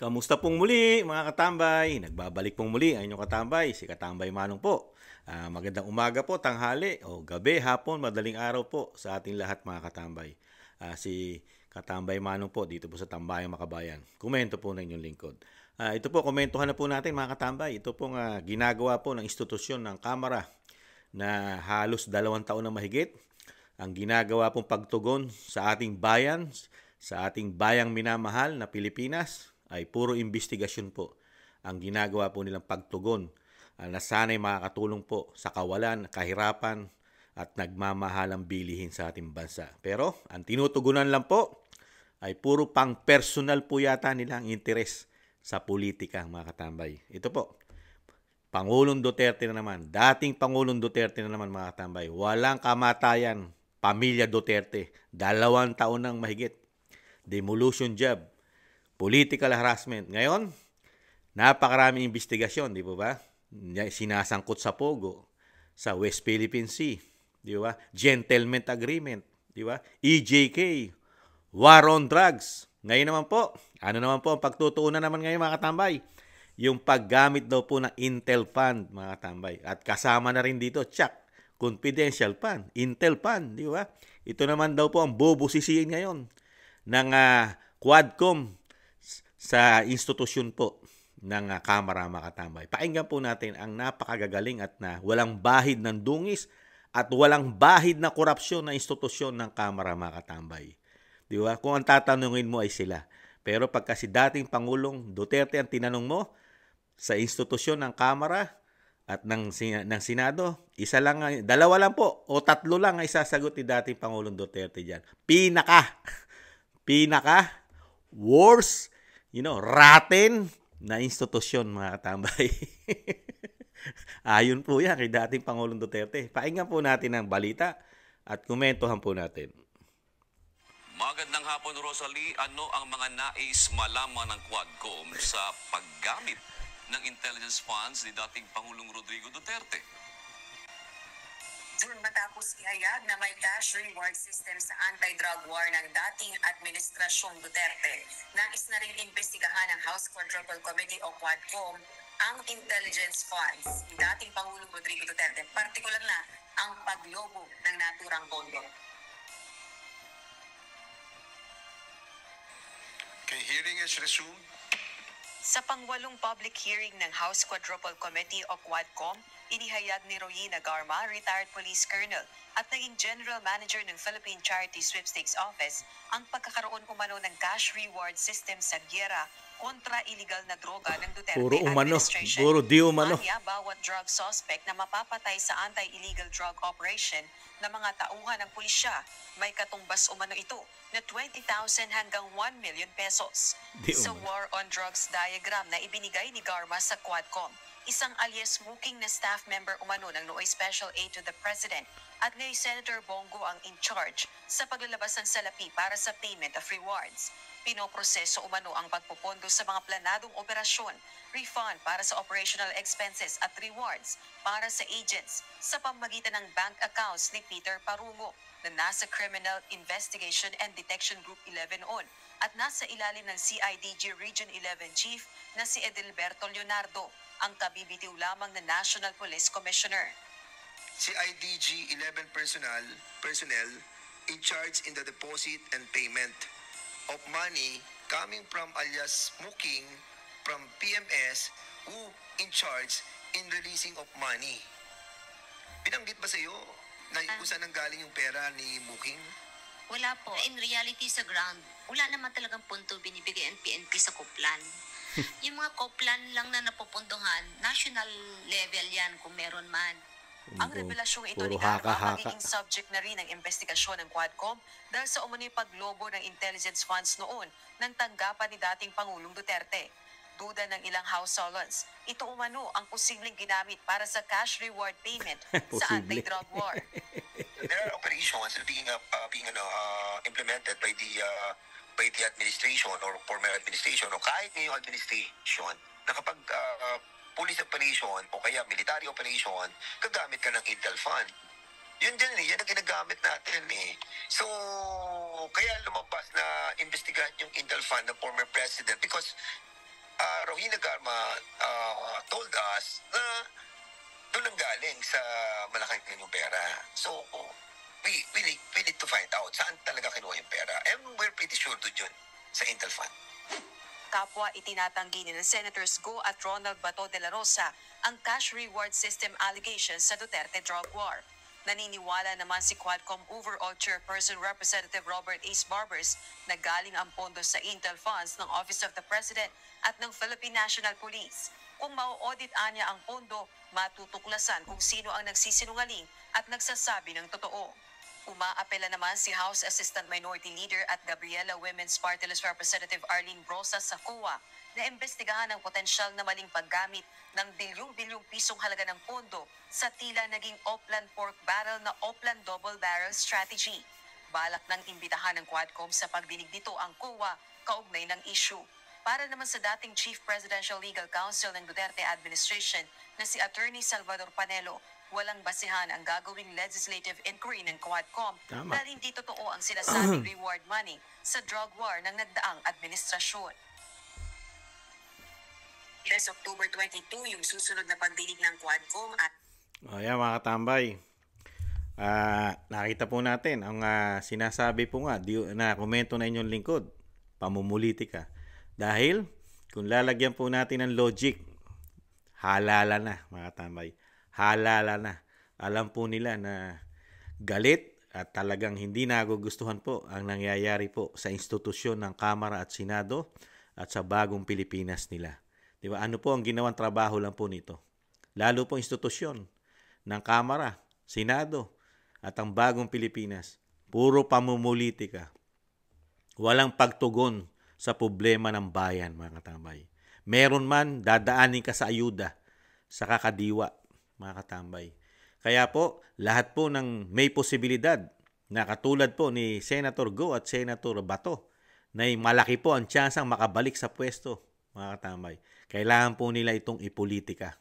Kamusta pong muli mga katambay? Nagbabalik pong muli ang inyong katambay, si Katambay Manong po. Magandang umaga po, tanghali, o gabi, hapon, madaling araw po sa ating lahat mga katambay. Si Katambay Manong po dito po sa Tambayang Makabayan. Komento po ng inyong lingkod. Ito po, komentuhan na po natin mga katambay. Ito pong ginagawa po ng institusyon ng Kamara na halos 2 taon na mahigit. Ang ginagawa pong pagtugon sa ating bayan, sa ating bayang minamahal na Pilipinas, ay puro investigasyon po ang ginagawa po nilang pagtugon na sana'y makakatulong po sa kawalan, kahirapan at nagmamahalang bilihin sa ating bansa. Pero ang tinutugunan lang po ay puro pang personal po yata nilang interes sa politika mga katambay. Ito po, Pangulong Duterte na naman, dating Pangulong Duterte na naman mga katambay, walang kamatayan, pamilya Duterte, 2 taon nang mahigit, demolition job, political harassment. Ngayon, napakaraming investigasyon, di ba? Sinasangkot sa Pogo, sa West Philippine Sea, di ba? Gentleman Agreement, di ba? EJK, War on Drugs. Ngayon naman po, ano naman po ang pagtutuunan naman ngayon mga katambay? Yung paggamit daw po ng Intel Fund, mga katambay. At kasama na rin dito, confidential fund, Intel Fund, di ba? Ito naman daw po ang bubusisiin ngayon ng Quadcom sa institusyon po ng Kamara mga katambay. Pakinggan po natin ang napakagagaling at walang bahid ng dungis at walang bahid na korupsyon na institusyon ng Kamara mga katambay. Di ba? Kung ang tatanungin mo ay sila. Pero pagka si dating Pangulong Duterte ang tinanong mo sa institusyon ng Kamara at ng Senado, dalawa lang po o 3 lang ang isasagot ni dating Pangulong Duterte diyan. Pinaka worst, rotten na institusyon mga katambay. Ayon po yan kay dating Pangulong Duterte. Pakinggan po natin ang balita at komentuhan po natin. Magandang hapon, Rosalie. Ano ang mga nais malaman ng Quadcom sa paggamit ng intelligence funds ni dating Pangulong Rodrigo Duterte? June matapos ihayag na may cash reward system sa anti-drug war ng dating Administrasyong Duterte, nais na rin imbestigahan ng House Quadruple Committee o Quadcom ang intelligence funds ni dating Pangulong Rodrigo Duterte, partikular na ang paglobo ng naturang pondo. Okay, hearing is resumed. Sa pangwalong public hearing ng House Quadruple Committee o Quadcom, inihayag ni Royina Garma, retired police colonel at naging general manager ng Philippine Charity Sweepstakes Office, ang pagkakaroon umano ng cash reward system sa giyera kontra illegal na droga ng Duterte administration. Puro di umano. Anya, bawat drug suspect na mapapatay sa anti-illegal drug operation na mga tauhan ng pulisya, may katumbas umano ito na 20,000 hanggang 1 million pesos. Sa War on Drugs diagram na ibinigay ni Garma sa Quadcom, isang alias smoking na staff member umano ng Nooy Special Aid to the President at ni Senator Bongo ang in charge sa paglalabas ng salapi para sa payment of rewards. Pinoproseso umano ang pagpupondo sa mga planadong operasyon, refund para sa operational expenses at rewards para sa agents sa pamamagitan ng bank accounts ni Peter Parungo na nasa Criminal Investigation and Detection Group 11 on at nasa ilalim ng CIDG Region 11 Chief na si Edilberto Leonardo, ang kabibitiw lamang na National Police Commissioner. CIDG 11 personnel in charge in the deposit and payment of money coming from alias Smoking from PMS who in charge in releasing of money. Binanggit ba sa iyo na kung saan nanggaling yung pera ni Muking? Wala po. In reality sa ground, wala naman talagang punto binibigay ang PNP sa Koplan. Yung mga Koplan lang na napupuntuhan, national level yan kung meron man. Ang revelasyong ito ni Garma magiging subject na rin ng investigasyon ng Quadcom dahil sa umano'y paglobo ng intelligence funds noon ng tanggapan ni dating Pangulong Duterte. Duda ng ilang House Solons, ito umano ang posibleng ginamit para sa cash reward payment sa anti-drug war. There are operations being implemented by the administration or former administration o kahit ngayong administration na kapag police operation o kaya military operation, gagamit ka ng Intel Fund. Yun din yan ang ginagamit natin eh. So, kaya lumabas na investigahan yung Intel Fund ng former president because Rohina Garma told us na doon ang galing sa malaking yung pera. So, we need to find out saan talaga kinuha yung pera. And we're pretty sure doon yun sa Intel Fund. Kapwa itinatanggi ni Senators Go at Ronald Bato de la Rosa ang cash reward system allegations sa Duterte drug war. Naniniwala naman si Quadcom Overall Chairperson Representative Robert Ace Barbers na galing ang pondo sa Intel Funds ng Office of the President at ng Philippine National Police. Kung mau-audit anya ang pondo, matutuklasan kung sino ang nagsisinungaling at nagsasabi ng totoo. Umaapela naman si House Assistant Minority Leader at Gabriela Women's Party List Representative Arlene Brosas sa COA na imbestigahan ang potensyal na maling paggamit ng bilyong-bilyong pisong halaga ng pondo sa tila naging Oplan Pork Barrel na Oplan Double Barrel Strategy. Balak ng imbitahan ng Quadcom sa pagdinig nito ang COA kaugnay ng issue. Para naman sa dating Chief Presidential Legal Counsel ng Duterte Administration na si Attorney Salvador Panelo, walang basihan ang gagawing legislative inquiry ng Quadcom dahil hindi totoo ang sinasabing reward money sa drug war ng nagdaang administrasyon. Yes, October 22 yung susunod na pagdinig ng Quadcom at Ayan mga katambay. Nakita po natin ang sinasabi po nga na komento na inyong lingkod, pamumulitika. Dahil kung lalagyan po natin ng logic, halala na mga katambay. Halala na. Alam po nila na galit at talagang hindi nagugustuhan po ang nangyayari po sa institusyon ng Kamara at Senado at sa bagong Pilipinas nila. Di ba? Ano po ang ginawang trabaho lang po nito? Lalo po institusyon ng Kamara, Senado at ang bagong Pilipinas. Puro pamumulitika. Walang pagtugon sa problema ng bayan, mga katambay. Meron man, dadaanin ka sa ayuda, sa kakadiwa, mga katambay. Kaya po, lahat po ng may posibilidad na katulad po ni Senator Go at Senator Bato na malaki po ang tsansang makabalik sa pwesto, mga katambay. Kailangan po nila itong ipolitika.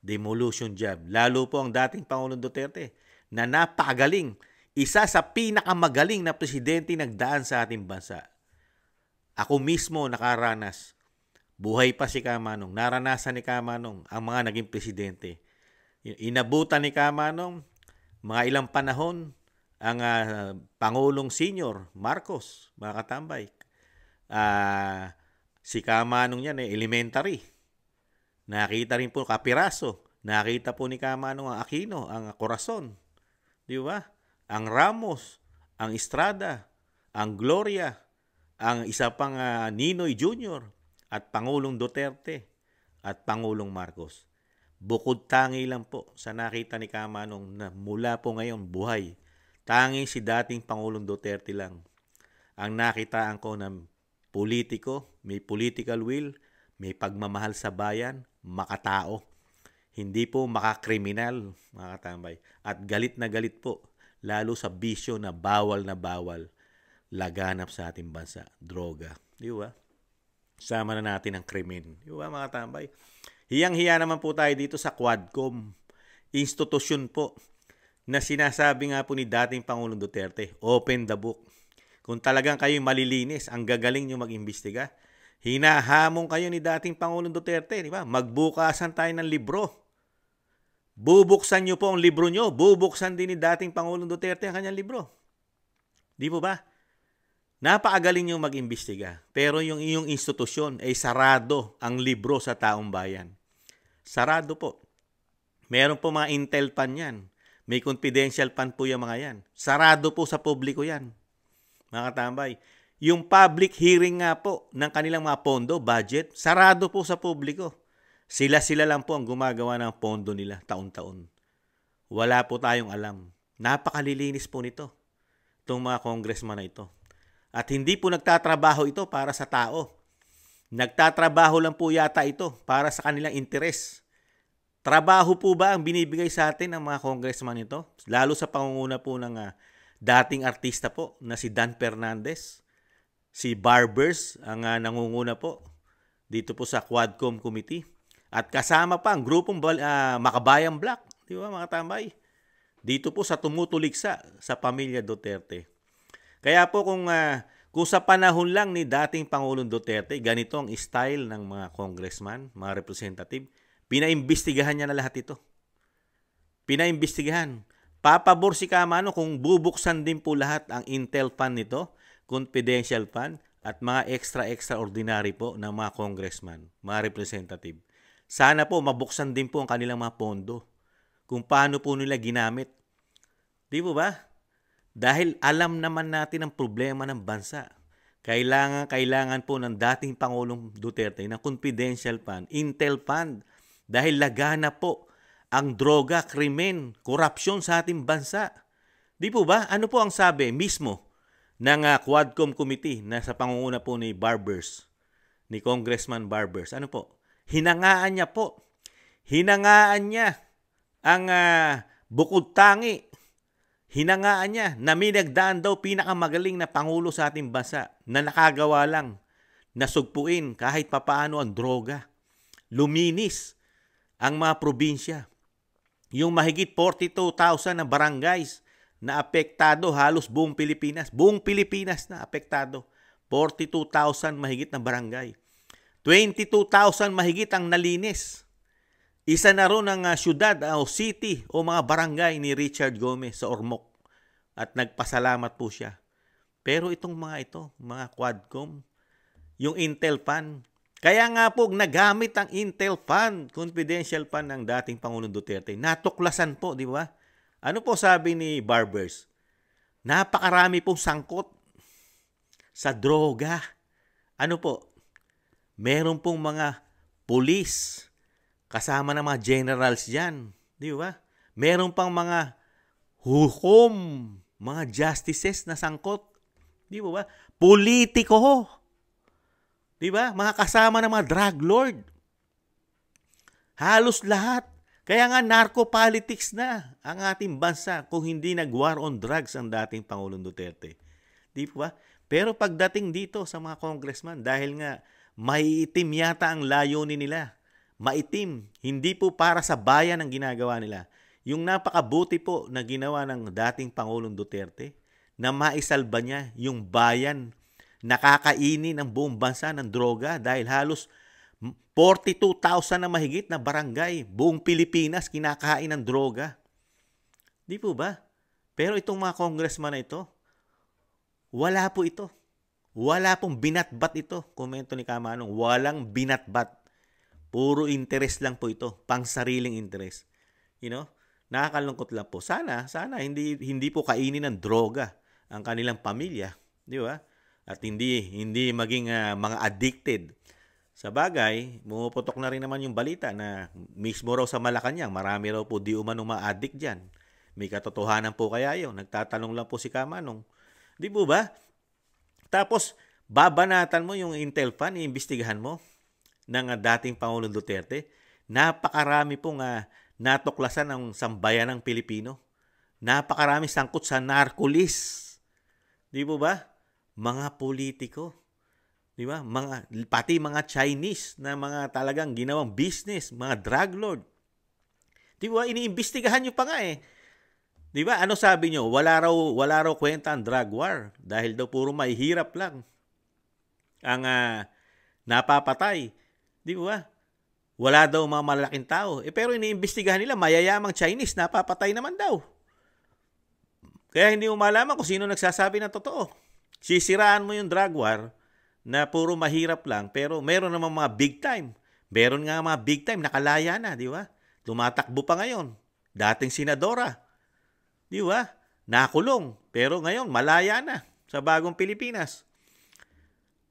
Demolition job. Lalo po ang dating Pangulong Duterte na napakagaling. Isa sa pinakamagaling na presidente nagdaan sa ating bansa. Ako mismo nakaranas. Buhay pa si Kamanong. Naranasan ni Kamanong ang mga naging presidente. Inabutan ni Kamanong mga ilang panahon ang Pangulong Senior Marcos, mga katambay. Si Kamanong yan elementary. Nakita rin po Kapiraso. Nakita po ni Kamanong ang Aquino, ang Corazon. Di ba? Ang Ramos, ang Estrada, ang Gloria, ang isa pang Ninoy Jr. at Pangulong Duterte at Pangulong Marcos. Bukod tangi lang po sa nakita ni Kamanong na mula po ngayon buhay. Tangi si dating Pangulong Duterte lang. Ang nakitaan ko ng politiko, may political will, may pagmamahal sa bayan, makatao. Hindi po makakriminal, mga katambay. At galit na galit po, lalo sa bisyo na bawal laganap sa ating bansa, droga. Di ba? Sama na natin ang krimen. Di ba, mga katambay? Hiyang-hiya naman po tayo dito sa Quadcom. Institusyon po na sinasabi nga po ni dating Pangulong Duterte, open the book. Kung talagang kayo malilinis, ang gagaling nyo mag-imbestiga, hinahamon kayo ni dating Pangulong Duterte, di ba? Magbukasan tayo ng libro. Bubuksan nyo po ang libro nyo. Bubuksan din ni dating Pangulong Duterte ang kanyang libro. Di po ba? Napakagaling nyo mag-imbestiga. Pero yung iyong institusyon ay sarado ang libro sa taong bayan. Sarado po. Meron po mga intel pan yan. May confidential pan po yung mga yan. Sarado po sa publiko yan. Mga katambay. Yung public hearing nga po ng kanilang mga pondo, budget, sarado po sa publiko. Sila lang po ang gumagawa ng pondo nila taon-taon. Wala po tayong alam. Napakalilinis po nito. Itong mga congressman na ito. At hindi po nagtatrabaho ito para sa tao. Nagtatrabaho lang po yata ito para sa kanilang interes. Trabaho po ba ang binibigay sa atin ng mga congressman ito? Lalo sa pangunguna po ng dating artista po na si Dan Fernandez. Si Barbers ang nangunguna po dito po sa Quadcom Committee. At kasama pa ang grupong Makabayang Black. Di ba, mga tambay? Dito po sa tumutuligsa sa pamilya Duterte. Kaya po kung Kung sa panahon lang ni dating Pangulong Duterte, ganito ang style ng mga congressman, mga representative, pinaimbestigahan niya na lahat ito. Pinaimbestigahan. Papabor si Kamano kung bubuksan din po lahat ang Intel fund nito, confidential fund, at mga extraordinary po ng mga congressman, mga representative. Sana po mabuksan din po ang kanilang mga pondo kung paano po nila ginamit. Di po ba? Dahil alam naman natin ang problema ng bansa. Kailangan po ng dating Pangulong Duterte ng confidential fund, Intel fund, dahil lagana po ang droga, krimen, korupsyon sa ating bansa. Di po ba? Ano po ang sabi mismo ng Quadcom Committee na sa pangunguna po ni Barbers, ni Congressman Barbers? Ano po? Hinangaan niya po. Hinangaan niya ang bukod tangi. Hinangaan niya na may nagdaan daw pinakamagaling na pangulo sa ating bansa na nakagawa lang na sugpuin kahit papaano ang droga. Luminis ang mga probinsya. Yung mahigit 42,000 na barangays na apektado halos buong Pilipinas. Buong Pilipinas na apektado. 42,000 mahigit na barangay. 22,000 mahigit ang nalinis. Isa na ron ang syudad o city o mga barangay ni Richard Gomez sa Ormoc at nagpasalamat po siya. Pero itong mga Quadcom, yung Intel Fund, kaya nga po nagamit ang Intel Fund, confidential fund ng dating Pangulong Duterte. Natuklasan po, di ba? Ano po sabi ni Barbers? Napakarami pong sangkot sa droga. Ano po? Meron pong mga pulis, kasama ng mga generals dyan. Di ba? Meron pang mga hukom, mga justices na sangkot. Di ba? Politiko. Di ba? Mga kasama ng mga drug lord. Halos lahat. Kaya nga narco-politics na ang ating bansa kung hindi nag-war on drugs ang dating Pangulong Duterte. Di ba? Pero pagdating dito sa mga congressman, dahil nga maiitim yata ang layunin nila, maitim. Hindi po para sa bayan ang ginagawa nila. Yung napakabuti po na ginawa ng dating Pangulong Duterte na maisalba niya yung bayan, nakakainin ng buong bansa ng droga dahil halos 42,000 na mahigit na barangay, buong Pilipinas kinakain ng droga. Di po ba? Pero itong mga congressman na ito, wala po ito. Wala pong binatbat ito. Komento ni Kamanong, walang binatbat. Puro interest lang po ito, pang sariling interest. You know? Nakakalungkot lang po. Sana hindi po kainin ng droga ang kanilang pamilya, di ba? At hindi maging mga addicted. Sa bagay, pumuputok na rin naman yung balita na mismo raw sa Malacanang, marami raw po di umano ma-addict diyan. May katotohanan po kaya 'yon? Nagtatanong lang po si Kamanong. Di po ba? Tapos babanatan mo yung Intel Fund, iimbestigahan mo ng dating Pangulong Duterte. Napakarami pong natuklasan ng sambayan ng Pilipino. Napakarami sangkot sa narcolis. Di po ba? Mga politiko. Di ba? Pati mga Chinese na mga talagang ginawang business, mga drug lord. Di ba? Iniimbestigahan nyo pa nga eh. Di ba? Ano sabi nyo? Wala raw kwenta ang drug war dahil daw puro mahihirap lang ang napapatay. Di ba? Wala daw mga malalaking tao. Pero iniimbestigahan nila, mayayamang Chinese, napapatay naman daw. Kaya hindi mo malaman kung sino nagsasabi ng totoo. Sisiraan mo yung drug war na puro mahirap lang, pero meron namang mga big time. Meron nga mga big time, nakalaya na, di ba? Tumatakbo pa ngayon. Dating senadora. Di ba? Nakulong. Pero ngayon, malaya na sa bagong Pilipinas.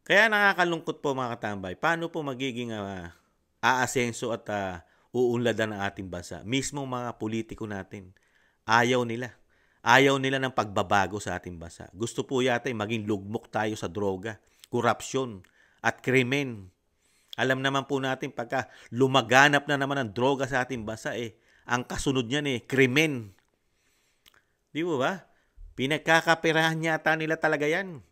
Kaya nakakalungkot po mga katambay. Paano po magiging aasenso at uunladan ng ating bansa? Mismo mga politiko natin, ayaw nila. Ayaw nila ng pagbabago sa ating bansa. Gusto po yata maging lugmok tayo sa droga, korupsyon at krimen. Alam naman po natin pagka lumaganap na naman ang droga sa ating bansa, ang kasunod niyan krimen. Di ba? Pinagkakapirahan yata nila talaga yan.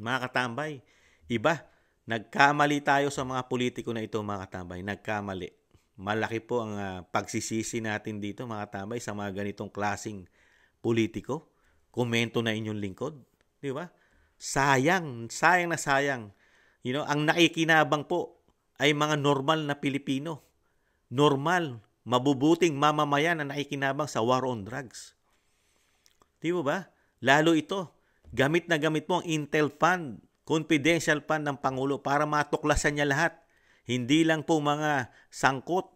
Mga katambay, iba, nagkamali tayo sa mga politiko na ito, mga katambay. Nagkamali. Malaki po ang pagsisisi natin dito, mga katambay, sa mga ganitong klaseng politiko. Komento na inyong lingkod. Di ba? Sayang na sayang. Ang nakikinabang po ay mga normal na Pilipino. Normal, mabubuting mamamayan na nakikinabang sa war on drugs. Di ba? Lalo ito, gamit na gamit mo ang Intel Fund, confidential fund ng Pangulo para matuklasan niya lahat. Hindi lang po mga sangkot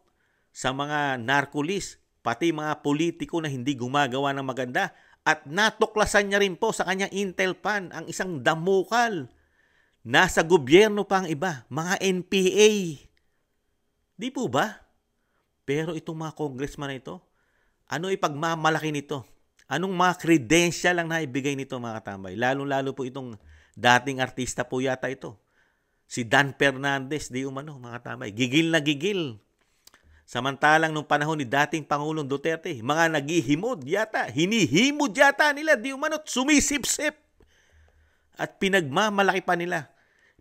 sa mga narcolis, pati mga politiko na hindi gumagawa ng maganda. At natuklasan niya rin po sa kanyang Intel Fund ang isang damukal. Nasa gobyerno pa ang iba, mga NPA. Di po ba? Pero itong mga congressman na ito, ano ipagmamalaki nito? Anong mga credential ang naibigay nito mga katambay? Lalo-lalo po itong dating artista po yata ito. Si Dan Fernandez, di umano mga katambay. Gigil na gigil. Samantalang nung panahon ni dating Pangulong Duterte, mga naghihimod yata, hinihimod yata nila, di umano, sumisip-sip. At pinagmamalaki pa nila.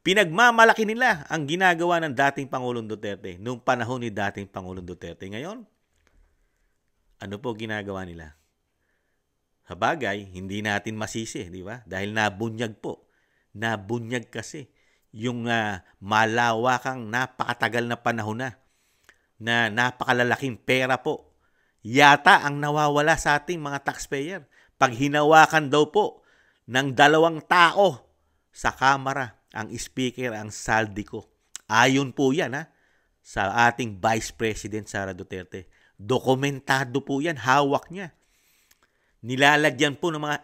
Pinagmamalaki nila ang ginagawa ng dating Pangulong Duterte nung panahon ni dating Pangulong Duterte. Ngayon, ano po ginagawa nila? Sabagay, hindi natin masisi, di ba? Dahil nabunyag po. Nabunyag kasi yung malawakang napakatagal na panahon na napakalalaking pera po. Yata ang nawawala sa ating mga taxpayer. Pag hinawakan daw po ng 2 tao sa Kamara, ang speaker, ang saldi ko. Ayon po yan sa ating Vice President Sara Duterte. Dokumentado po yan, hawak niya. Nilalagyan po ng mga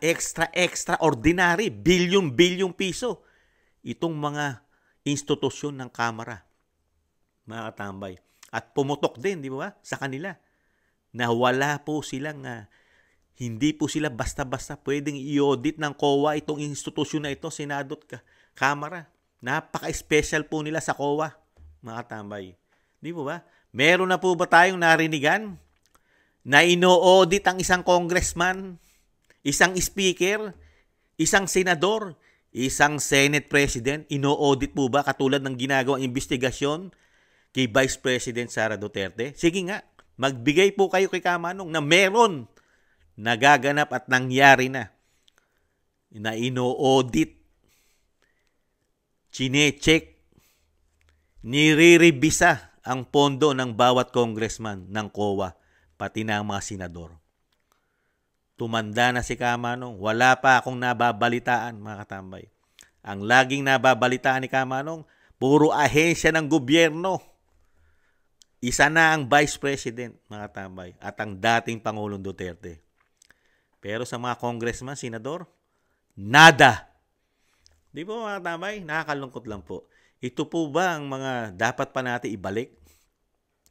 extraordinary, bilyon piso itong mga institusyon ng Kamara, mga katambay. At pumutok din, di ba, sa kanila na wala po silang, hindi po sila basta-basta pwedeng i-audit ng COA itong institusyon na ito, Senado at Kamara. Napaka-special po nila sa COA, mga katambay. Di po ba? Meron na po ba tayong narinigan na ino-audit ang isang congressman, isang speaker, isang senador, isang Senate President? Ino-audit po ba katulad ng ginagawang investigasyon kay Vice President Sara Duterte? Sige nga, magbigay po kayo kay Kamanong na meron nagaganap at nangyari na ino-audit, chine-check, nire-revisa ang pondo ng bawat congressman ng COA, pati na ang mga senador. Tumanda na si Kamanong, wala pa akong nababalitaan, mga katambay. Ang laging nababalitaan ni Kamanong, puro ahensya ng gobyerno. Isa na ang Vice President, mga katambay, at ang dating Pangulong Duterte. Pero sa mga congressman, senador, nada. Di po mga katambay, nakakalungkot lang po. Ito po ba ang mga dapat pa natin ibalik?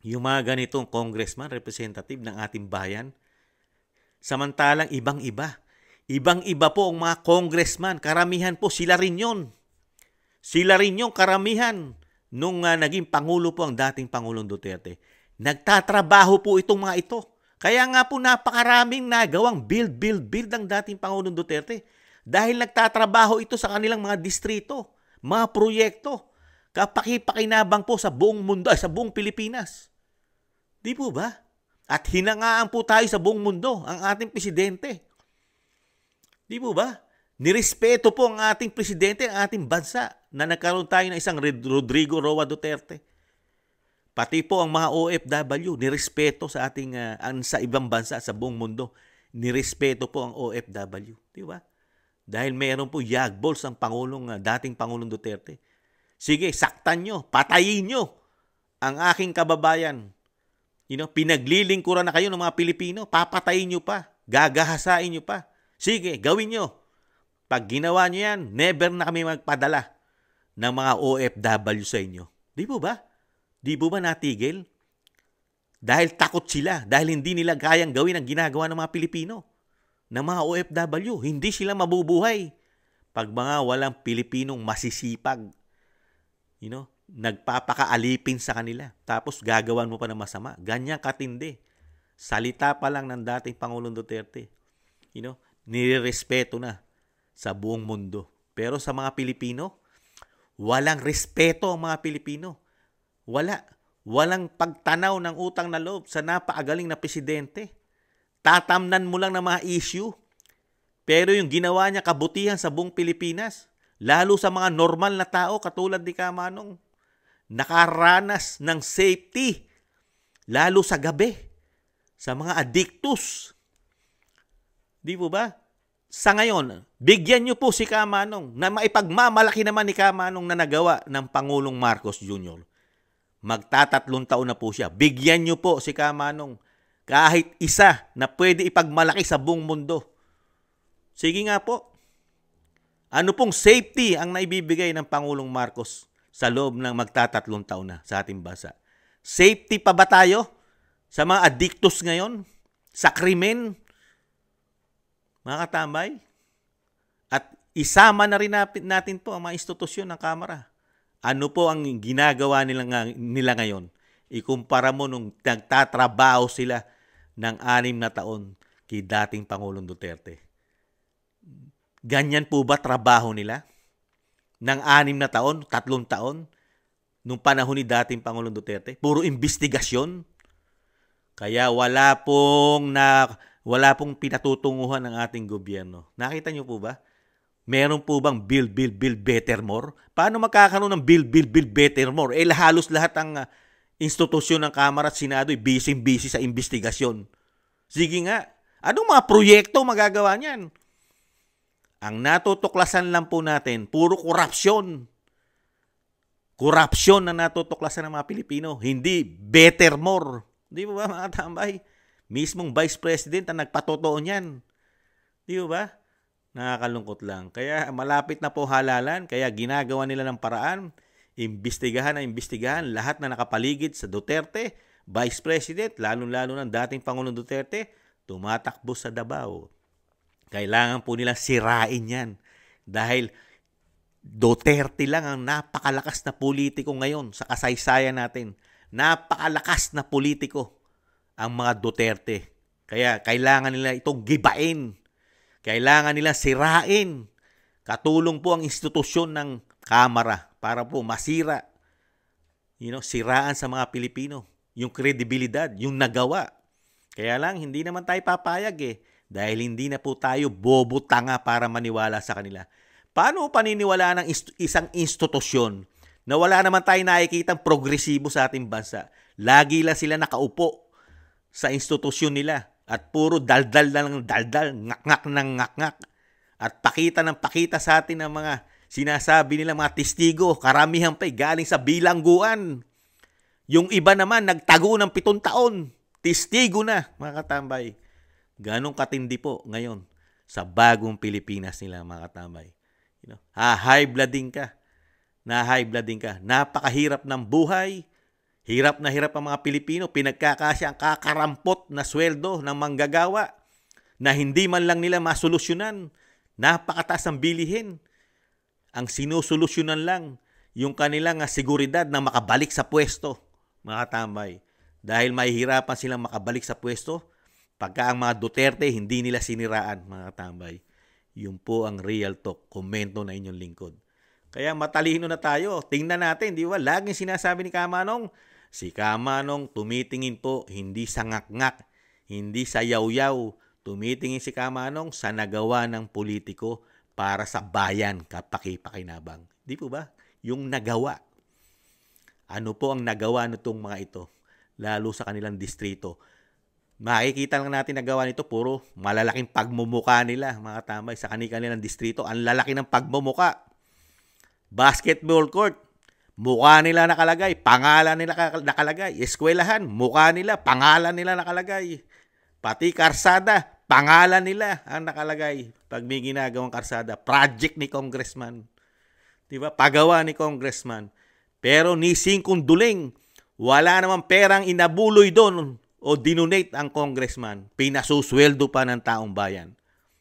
Yung mga ganitong congressman, representative ng ating bayan? Samantalang ibang-iba. Ibang-iba po ang mga congressman. Karamihan po, sila rin yun. Sila rin yung karamihan nung naging Pangulo po ang dating Pangulong Duterte. Nagtatrabaho po itong mga ito. Kaya nga po napakaraming nagawang build ang dating Pangulong Duterte. Dahil nagtatrabaho ito sa kanilang mga distrito, mga proyekto, kapakipakinabang po sa buong mundo, sa buong Pilipinas. Di po ba? At hinangaan po tayo sa buong mundo, ang ating presidente. Di po ba? Nirespeto po ang ating presidente, ang ating bansa, na nagkaroon tayo ng isang Rodrigo Roa Duterte. Pati po ang mga OFW, nirespeto sa ating, sa ibang bansa, sa buong mundo. Nirespeto po ang OFW. Di ba? Dahil mayroon po yagbols ang dating Pangulong Duterte. Sige, saktan nyo, patayin nyo ang aking kababayan. Pinaglilingkuran na kayo ng mga Pilipino, papatayin nyo pa, gagahasain nyo pa. Sige, gawin nyo. Pag ginawa nyo yan, never na kami magpadala ng mga OFW sa inyo. Di po ba? Di po ba natigil? Dahil takot sila, dahil hindi nila kayang gawin ang ginagawa ng mga Pilipino, ng mga OFW. Hindi sila mabubuhay pag mga walang Pilipinong masisipag. Nagpapakaalipin sa kanila. Tapos gagawan mo pa ng masama. Ganyan katindi. Salita pa lang ng dating Pangulong Duterte. Nirerespeto na sa buong mundo. Pero sa mga Pilipino, walang respeto ang mga Pilipino. Walang pagtanaw ng utang na loob sa napakagaling na presidente. Tatamnan mo lang ng mga issue. Pero yung ginawa niya kabutihan sa buong Pilipinas, lalo sa mga normal na tao katulad ni Kamanong, nakaranas ng safety, lalo sa gabi, sa mga addictus. Di po ba? Sa ngayon, bigyan niyo po si Kamanong na maipagmamalaki naman ni Kamanong na nagawa ng Pangulong Marcos Jr. Magtatatlong taon na po siya. Bigyan niyo po si Kamanong kahit isa na pwede ipagmalaki sa buong mundo. Sige nga po. Ano pong safety ang naibibigay ng Pangulong Marcos sa loob ng magtatatlong taon na sa ating bansa? Safety pa ba tayo sa mga addictus ngayon? Sa krimen? Mga katambay? At isama na rin natin po ang mga institusyon ng Kamara. Ano po ang ginagawa nila ngayon? Ikumpara mo nung nagtatrabaho sila ng 6 na taon kay dating Pangulong Duterte. Ganyan po ba trabaho nila? Ng 6 na taon, 3 taon, nung panahon ni dating Pangulong Duterte? Puro investigasyon. Kaya wala pong pinatutunguhan ng ating gobyerno. Nakita niyo po ba? Meron po bang bill better more? Paano magkakaroon ng bill better more? Halos lahat ang institusyon ng Kamara at Senado ay busy sa investigasyon. Sige nga, anong mga proyekto magagawa niyan? Ang natutuklasan lang po natin, puro korupsyon. Korupsyon na natutuklasan ng mga Pilipino, hindi better more. Di ba mga tambay? Mismong Vice President ang nagpatotoo niyan. Di ba? Nakakalungkot lang. Kaya malapit na po halalan, kaya ginagawa nila ng paraan, imbestigahan lahat na nakapaligid sa Duterte, Vice President, lalo-lalo ng dating Pangulong Duterte, tumatakbo sa Davao. Kailangan po nilang sirain yan. Dahil Duterte lang ang napakalakas na politiko ngayon sa kasaysayan natin. Napakalakas na politiko ang mga Duterte. Kaya kailangan nila itong gibain. Kailangan nila sirain. Katulong po ang institusyon ng Kamara para po masira. Siraan sa mga Pilipino. Yung kredibilidad, yung nagawa. Kaya lang, hindi naman tayo papayag dahil hindi na po tayo bobo-tanga para maniwala sa kanila. Paano paniniwalaan ng isang institusyon na wala naman tayo nakikitang progresibo sa ating bansa? Lagi lang sila nakaupo sa institusyon nila at puro daldal na lang daldal, ngak-ngak ng ngak-ngak. At pakita ng pakita sa atin ng mga sinasabi nila mga testigo, karamihan pa galing sa bilangguan. Yung iba naman nagtago ng 7 taon, testigo na, mga katambay. Ganong katindi po ngayon sa bagong Pilipinas nila, mga katambay. High blooding ka. Napakahirap ng buhay. Hirap na hirap ang mga Pilipino. Pinagkakasya ang kakarampot na sweldo ng manggagawa na hindi man lang nila masolusyonan. Napakataas ang bilihin. Ang sinusolusyonan lang yung kanilang seguridad na makabalik sa pwesto, mga katambay. Dahil mahihirapan silang makabalik sa pwesto pagka ang mga Duterte hindi nila siniraan, mga katambay. Yun po ang real talk. Komento na inyong lingkod. Kaya matalino na tayo. Tingnan natin, di ba? Laging sinasabi ni Kamanong, si Kamanong tumitingin po hindi sa ngak-ngak, hindi sa yaw-yaw. Tumitingin si Kamanong sa nagawa ng politiko para sa bayan, kapaki-pakinabang. Di po ba? Yung nagawa. Ano po ang nagawa nitong mga ito? Lalo sa kanilang distrito. Makikita lang natin nagawa nito, puro malalaking pagmumuka nila, mga tambay, sa kanilang distrito. Ang lalaki ng pagmumuka. Basketball court, mukha nila nakalagay, pangalan nila nakalagay. Eskwelahan, mukha nila, pangalan nila nakalagay. Pati karsada, pangalan nila ang nakalagay. Pag may ginagawang karsada, project ni Congressman. Diba? Pagawa ni Congressman. Pero ni Singkong Duling, wala namang perang inabuloy doon o dinonate ang Congressman. Pinasusweldo pa ng taong bayan.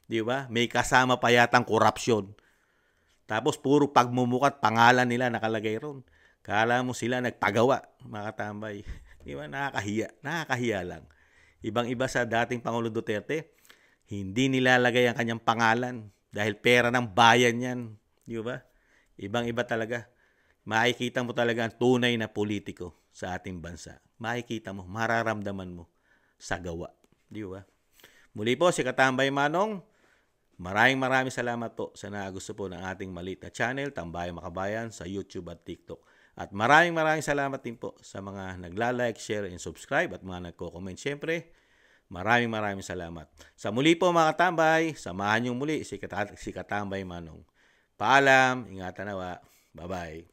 Diba? May kasama pa yatang korupsyon. Tapos puro pagmumukat, pangalan nila nakalagay ron. Kala mo sila nagpagawa, mga katambay. Di ba? Nakakahiya lang. Ibang-iba sa dating Pangulong Duterte, hindi nilalagay ang kanyang pangalan dahil pera ng bayan yan. Di ba? Ibang-iba talaga. Makikita mo talaga ang tunay na politiko sa ating bansa. Makikita mo, mararamdaman mo sa gawa. Di ba? Muli po, si Katambay Manong, Maraming salamat po sa nagusto po ng ating maliit na channel, Tambayang Makabayan, sa YouTube at TikTok. At maraming salamat din po sa mga nagla-like, share, and subscribe at mga nagko-comment. Siyempre, maraming salamat. Sa muli po mga katambay, samahan niyong muli si Katambay Manong. Paalam, ingatan nawa. Bye-bye.